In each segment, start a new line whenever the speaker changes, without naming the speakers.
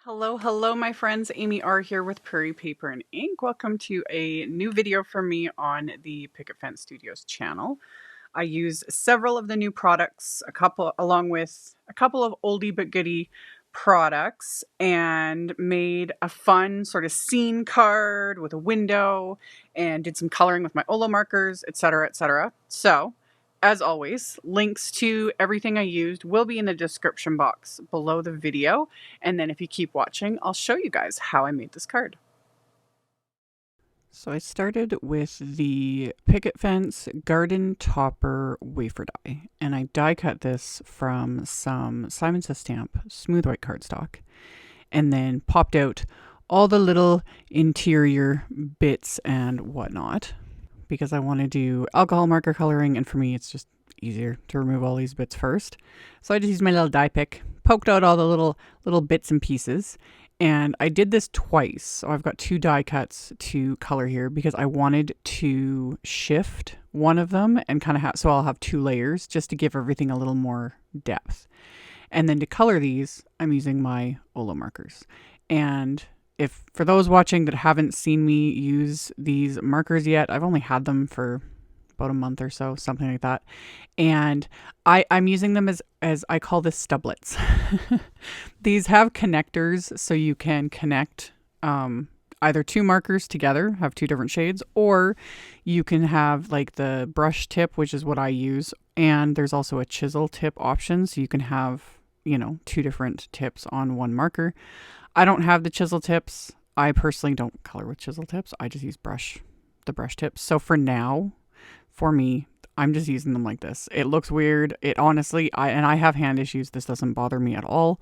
Hello, hello, my friends. Amy R here with Prairie Paper and Ink. Welcome to a new video from me on the Picket Fan Studios channel. I use several of the new products, along with a couple of oldie but goodie products, and made a fun sort of scene card with a window and did some coloring with my Olo markers, etc., etc. So, as always, links to everything I used will be in the description box below the video. And then if you keep watching, I'll show you guys how I made this card. So I started with the Picket Fence Garden Topper Wafer Die, and I die cut this from some Simon Says Stamp smooth white cardstock, and then popped out all the little interior bits and whatnot, because I want to do alcohol marker coloring, and for me it's just easier to remove all these bits first. So I just used my little die pick, poked out all the little bits and pieces, and I did this twice. So I've got two die cuts to color here because I wanted to shift one of them and kind of have, so I'll have two layers just to give everything a little more depth. And then to color these, I'm using my Olo markers. And if for those watching that haven't seen me use these markers yet, I've only had them for about a month or so, something like that. And I'm using them as I call this stublets. These have connectors so you can connect either two markers together, have two different shades, or you can have like the brush tip, which is what I use. And there's also a chisel tip option. So you can have, two different tips on one marker. I don't have the chisel tips. I personally don't color with chisel tips. I just use the brush tips. So for now, for me, I'm just using them like this. It looks weird. It honestly, I have hand issues. This doesn't bother me at all.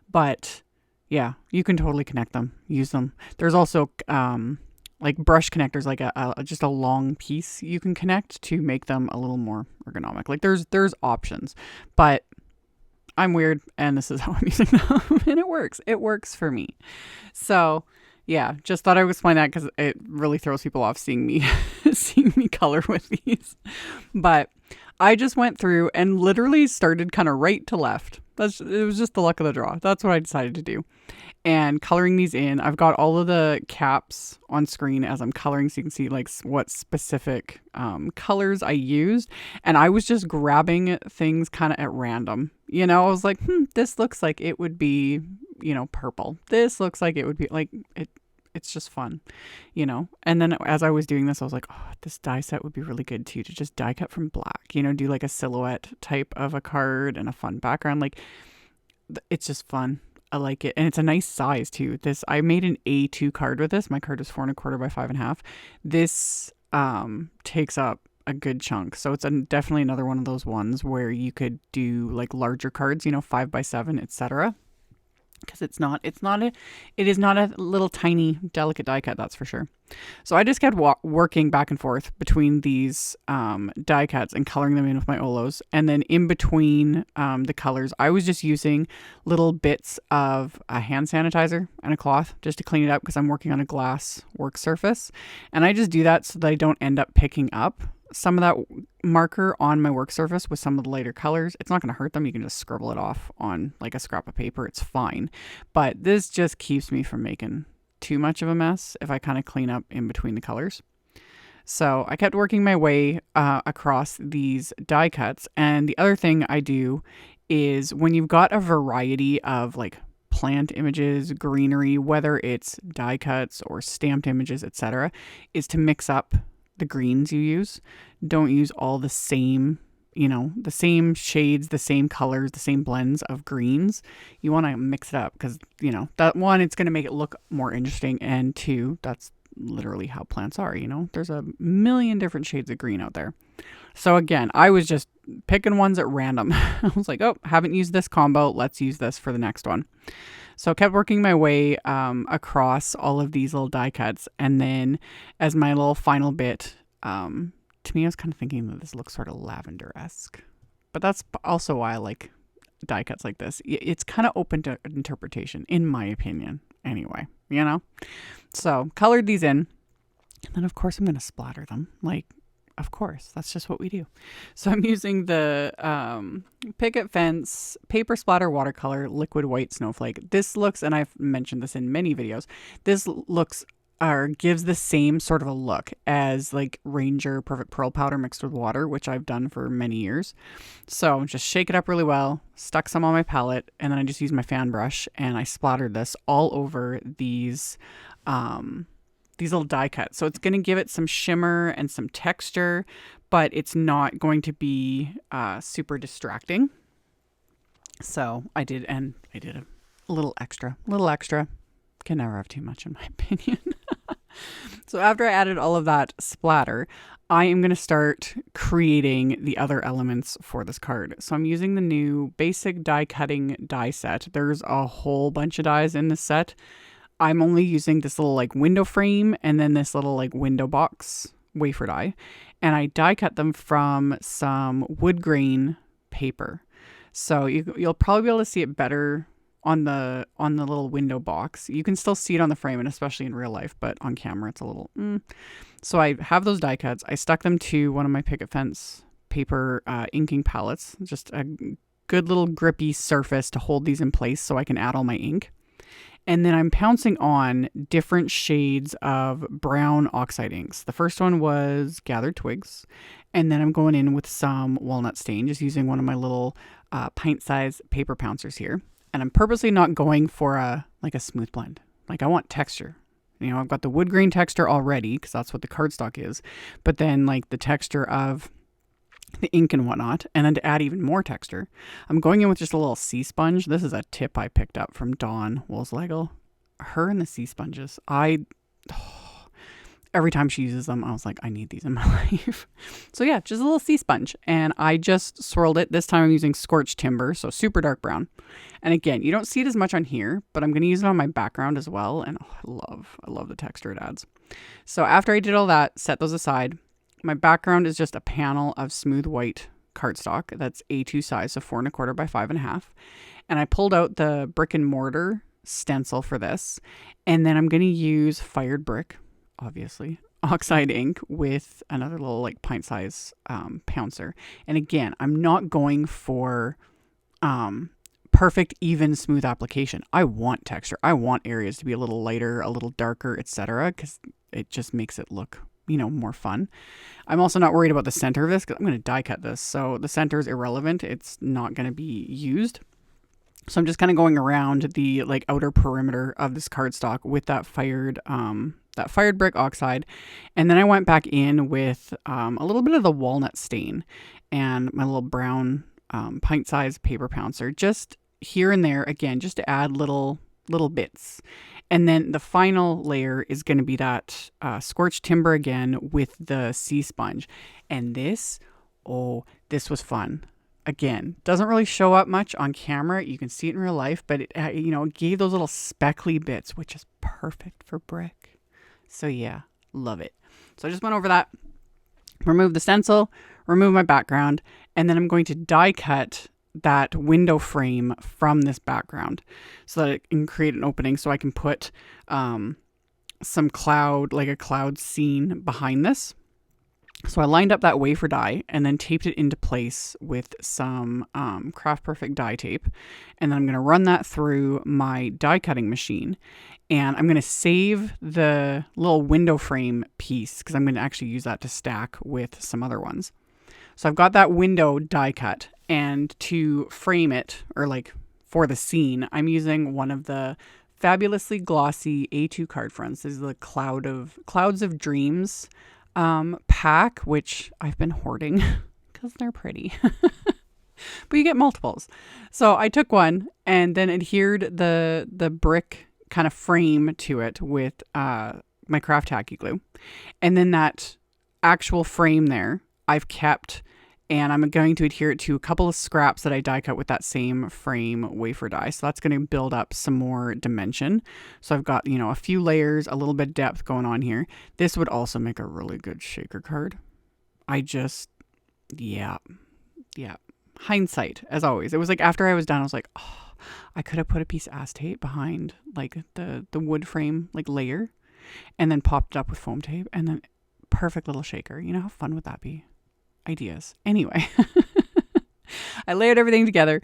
But yeah, you can totally connect them, use them. There's also like brush connectors, like just a long piece you can connect to make them a little more ergonomic. Like there's options, but I'm weird and this is how I'm using them and it works. It works for me. So yeah, just thought I would explain that because it really throws people off seeing me color with these. But I just went through and literally started kind of right to left. It was just the luck of the draw. That's what I decided to do. And coloring these in, I've got all of the caps on screen as I'm coloring so you can see like what specific colors I used. And I was just grabbing things kind of at random. I was like, this looks like it would be, purple. This looks like it would be like it. It's just fun, And then as I was doing this, I was like, oh, this die set would be really good too, to just die cut from black, do like a silhouette type of a card and a fun background. Like, it's just fun. I like it. And it's a nice size too. I made an A2 card with this. My card was 4¼ by 5.5. This takes up a good chunk. So it's definitely another one of those ones where you could do like larger cards, 5 by 7, etc. Because it is not a little tiny delicate die cut, that's for sure. So I just kept working back and forth between these die cuts and coloring them in with my Olos. And then in between the colors, I was just using little bits of a hand sanitizer and a cloth just to clean it up because I'm working on a glass work surface. And I just do that so that I don't end up picking up some of that marker on my work surface with some of the lighter colors. It's not going to hurt them. You can just scribble it off on like a scrap of paper. It's fine. But this just keeps me from making too much of a mess if I kind of clean up in between the colors. So I kept working my way across these die cuts. And the other thing I do is when you've got a variety of like plant images, greenery, whether it's die cuts or stamped images, etc., is to mix up the greens you use. Don't use all the same, the same shades, the same colors, the same blends of greens. You want to mix it up because, that one, it's going to make it look more interesting. And two, that's literally how plants are, there's a million different shades of green out there. So again, I was just picking ones at random. I was like, oh, haven't used this combo. Let's use this for the next one. So I kept working my way across all of these little die cuts. And then as my little final bit, to me, I was kind of thinking that this looks sort of lavender-esque. But that's also why I like die cuts like this. It's kind of open to interpretation, in my opinion, anyway, So colored these in. And then, of course, I'm going to splatter them. Like, Of course, that's just what we do. So I'm using the Picket Fence Paper Splatter Watercolor Liquid White Snowflake. This looks, and I've mentioned this in many videos, this looks or gives the same sort of a look as like Ranger Perfect Pearl Powder mixed with water, which I've done for many years. So just shake it up really well, stuck some on my palette, and then I just used my fan brush and I splattered this all over these little die cuts. So it's going to give it some shimmer and some texture, but it's not going to be super distracting. So I did a little extra. Can never have too much in my opinion. So after I added all of that splatter, I am going to start creating the other elements for this card. So I'm using the new basic die cutting die set. There's a whole bunch of dies in this set. I'm only using this little like window frame and then this little like window box wafer die. And I die cut them from some wood grain paper. So you'll probably be able to see it better on the little window box. You can still see it on the frame and especially in real life, but on camera it's a little So I have those die cuts. I stuck them to one of my Picket Fence paper inking palettes. Just a good little grippy surface to hold these in place so I can add all my ink. And then I'm pouncing on different shades of brown oxide inks. The first one was Gathered Twigs. And then I'm going in with some Walnut stain, just using one of my little pint-sized paper pouncers here. And I'm purposely not going for a smooth blend. Like I want texture. You know, I've got the wood grain texture already because that's what the cardstock is. But then like the texture of the ink and whatnot. And then to add even more texture, I'm going in with just a little sea sponge. This is a tip I picked up from Dawn Woolslegel. Her and the sea sponges. Every time she uses them, I was like, I need these in my life. So yeah, just a little sea sponge. And I just swirled it. This time I'm using Scorched Timber, so super dark brown. And again, you don't see it as much on here, but I'm going to use it on my background as well. And I love the texture it adds. So after I did all that, set those aside. My background is just a panel of smooth white cardstock. That's A2 size, so 4 1/4 by 5 1/2. And I pulled out the brick and mortar stencil for this. And then I'm going to use fired brick, obviously, Oxide ink with another little like pint-sized pouncer. And again, I'm not going for perfect, even, smooth application. I want texture. I want areas to be a little lighter, a little darker, etc. because it just makes it look, you know, more fun. I'm also not worried about the center of this because I'm going to die cut this. So the center is irrelevant. It's not going to be used. So I'm just kind of going around the like outer perimeter of this cardstock with that fired brick oxide. And then I went back in with a little bit of the walnut stain and my little brown pint-sized paper pouncer, just here and there, again, just to add little bits. And then the final layer is going to be that Scorched Timber again with the sea sponge. And this was fun. Again, doesn't really show up much on camera. You can see it in real life, but it gave those little speckly bits, which is perfect for brick. So yeah, love it. So I just went over that, remove the stencil, remove my background, and then I'm going to die cut that window frame from this background so that it can create an opening so I can put some cloud, like a cloud scene behind this. So I lined up that wafer die and then taped it into place with some Craft Perfect die tape. And then I'm going to run that through my die cutting machine. And I'm going to save the little window frame piece because I'm going to actually use that to stack with some other ones. So I've got that window die cut, and to frame it, or like for the scene, I'm using one of the fabulously glossy A2 card fronts. This is the Clouds of Dreams pack, which I've been hoarding because they're pretty. But you get multiples. So I took one and then adhered the brick kind of frame to it with my craft tacky glue. And then that actual frame there, I've kept, and I'm going to adhere it to a couple of scraps that I die cut with that same frame wafer die. So that's going to build up some more dimension. So I've got, a few layers, a little bit of depth going on here. This would also make a really good shaker card. Yeah. Hindsight, as always. It was like after I was done, I was like, oh, I could have put a piece of acetate behind like the wood frame like layer and then popped it up with foam tape and then perfect little shaker. You know, how fun would that be? Ideas. Anyway, I layered everything together,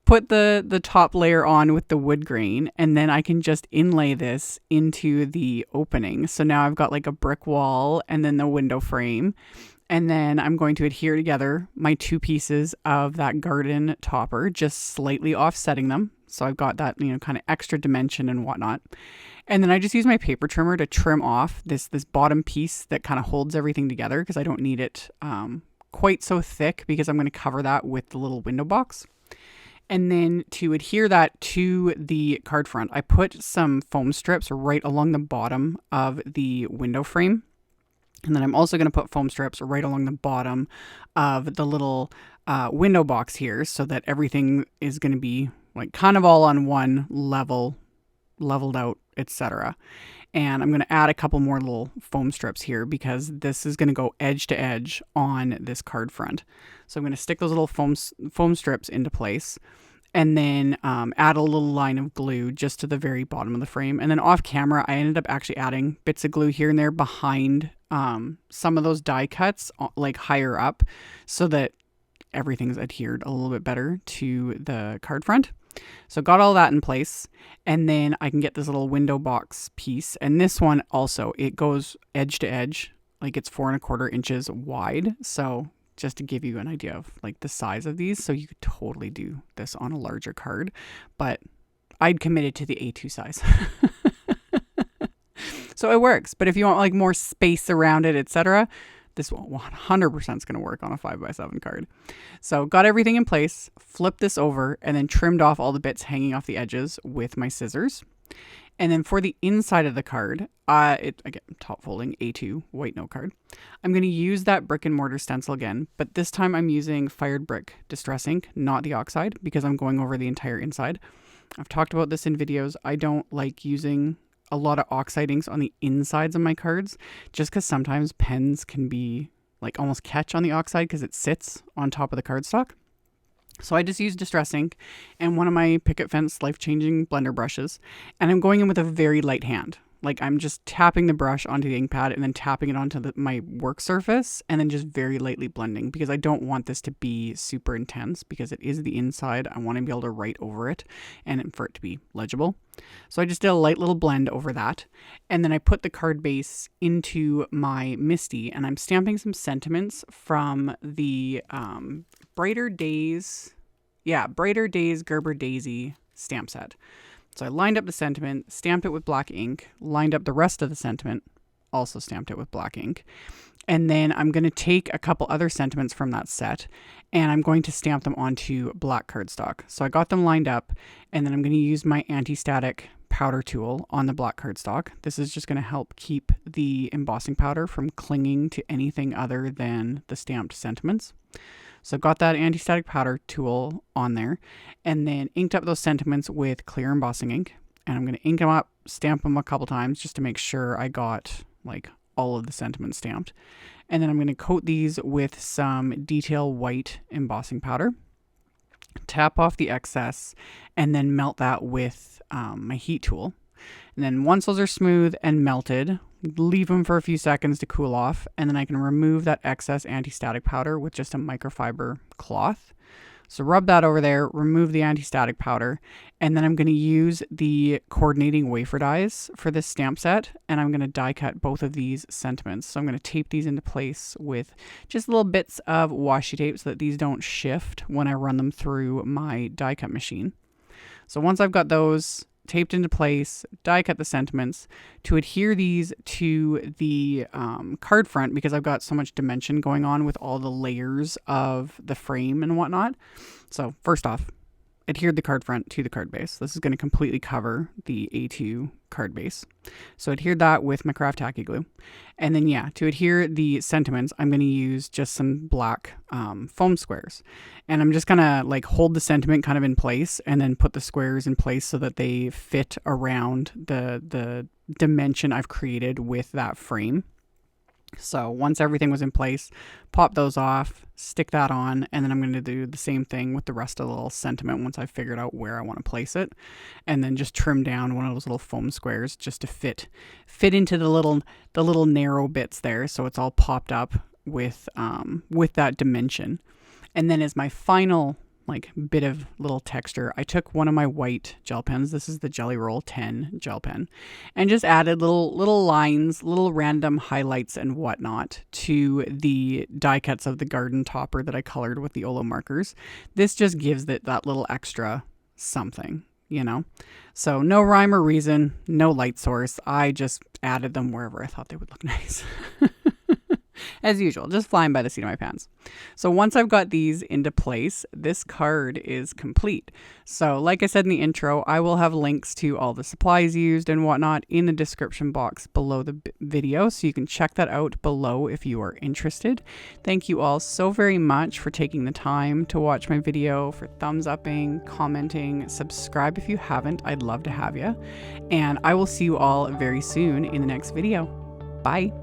put the top layer on with the wood grain, and then I can just inlay this into the opening. So now I've got like a brick wall and then the window frame. And then I'm going to adhere together my two pieces of that garden topper, just slightly offsetting them. So I've got that, you know, kind of extra dimension and whatnot. And then I just use my paper trimmer to trim off this bottom piece that kind of holds everything together, because I don't need it quite so thick, because I'm going to cover that with the little window box. And then to adhere that to the card front, I put some foam strips right along the bottom of the window frame. And then I'm also going to put foam strips right along the bottom of the little window box here, so that everything is going to be like kind of all on one level, leveled out, etc. And I'm going to add a couple more little foam strips here, because this is going to go edge to edge on this card front. So I'm going to stick those little foam strips into place, and then add a little line of glue just to the very bottom of the frame. And then off camera, I ended up actually adding bits of glue here and there behind some of those die cuts, like higher up, so that everything's adhered a little bit better to the card front. So got all that in place, and then I can get this little window box piece. And this one also, it goes edge to edge, like it's 4¼ inches wide. So just to give you an idea of like the size of these. So you could totally do this on a larger card, but I'd committed to the A2 size. So it works. But if you want like more space around it, etc., this 100% is going to work on a 5x7 card. So got everything in place, flipped this over, and then trimmed off all the bits hanging off the edges with my scissors. And then for the inside of the card, again, top folding A2 white note card, I'm going to use that brick and mortar stencil again, but this time I'm using Fired Brick Distress ink, not the Oxide, because I'm going over the entire inside. I've talked about this in videos. I don't like using a lot of Oxide inks on the insides of my cards, just because sometimes pens can be like almost catch on the Oxide because it sits on top of the cardstock. So I just use Distress ink and one of my Picket Fence life-changing blender brushes, and I'm going in with a very light hand. Like I'm just tapping the brush onto the ink pad and then tapping it onto my work surface, and then just very lightly blending, because I don't want this to be super intense, because it is the inside. I want to be able to write over it and for it to be legible. So I just did a light little blend over that, and then I put the card base into my MISTI, and I'm stamping some sentiments from the Brighter Days Gerber Daisy stamp set. So I lined up the sentiment, stamped it with black ink, lined up the rest of the sentiment, also stamped it with black ink. And then I'm going to take a couple other sentiments from that set, and I'm going to stamp them onto black cardstock. So I got them lined up, and then I'm going to use my anti-static powder tool on the black cardstock. This is just going to help keep the embossing powder from clinging to anything other than the stamped sentiments. So got that anti-static powder tool on there, and then inked up those sentiments with clear embossing ink. And I'm going to ink them up, stamp them a couple times just to make sure I got like all of the sentiments stamped. And then I'm going to coat these with some detail white embossing powder, tap off the excess, and then melt that with my heat tool. And then once those are smooth and melted, leave them for a few seconds to cool off, and then I can remove that excess anti-static powder with just a microfiber cloth. So rub that over there, remove the anti-static powder, and then I'm going to use the coordinating wafer dies for this stamp set, and I'm going to die cut both of these sentiments. So I'm going to tape these into place with just little bits of washi tape so that these don't shift when I run them through my die cut machine. So once I've got those taped into place, die cut the sentiments to adhere these to the card front, because I've got so much dimension going on with all the layers of the frame and whatnot. So first off, adhered the card front to the card base. This is going to completely cover the A2 card base. So adhered that with my craft tacky glue. And then to adhere the sentiments, I'm going to use just some black foam squares. And I'm just going to like hold the sentiment kind of in place and then put the squares in place so that they fit around the dimension I've created with that frame. So once everything was in place, pop those off, stick that on, and then I'm going to do the same thing with the rest of the little sentiment once I've figured out where I want to place it. And then just trim down one of those little foam squares just to fit into the little narrow bits there, so it's all popped up with that dimension. And then as my final like bit of little texture, I took one of my white gel pens. This is the Jelly Roll 10 gel pen, and just added little lines, little random highlights and whatnot to the die cuts of the garden topper that I colored with the Olo markers. This just gives it that little extra something, you know? So no rhyme or reason, no light source. I just added them wherever I thought they would look nice. As usual, just flying by the seat of my pants. So once I've got these into place, this card is complete. So like I said in the intro, I will have links to all the supplies used and whatnot in the description box below the video, so you can check that out below if you are interested. Thank you all so very much for taking the time to watch my video, for thumbs upping, commenting, subscribe if you haven't. I'd love to have you. And I will see you all very soon in the next video. Bye.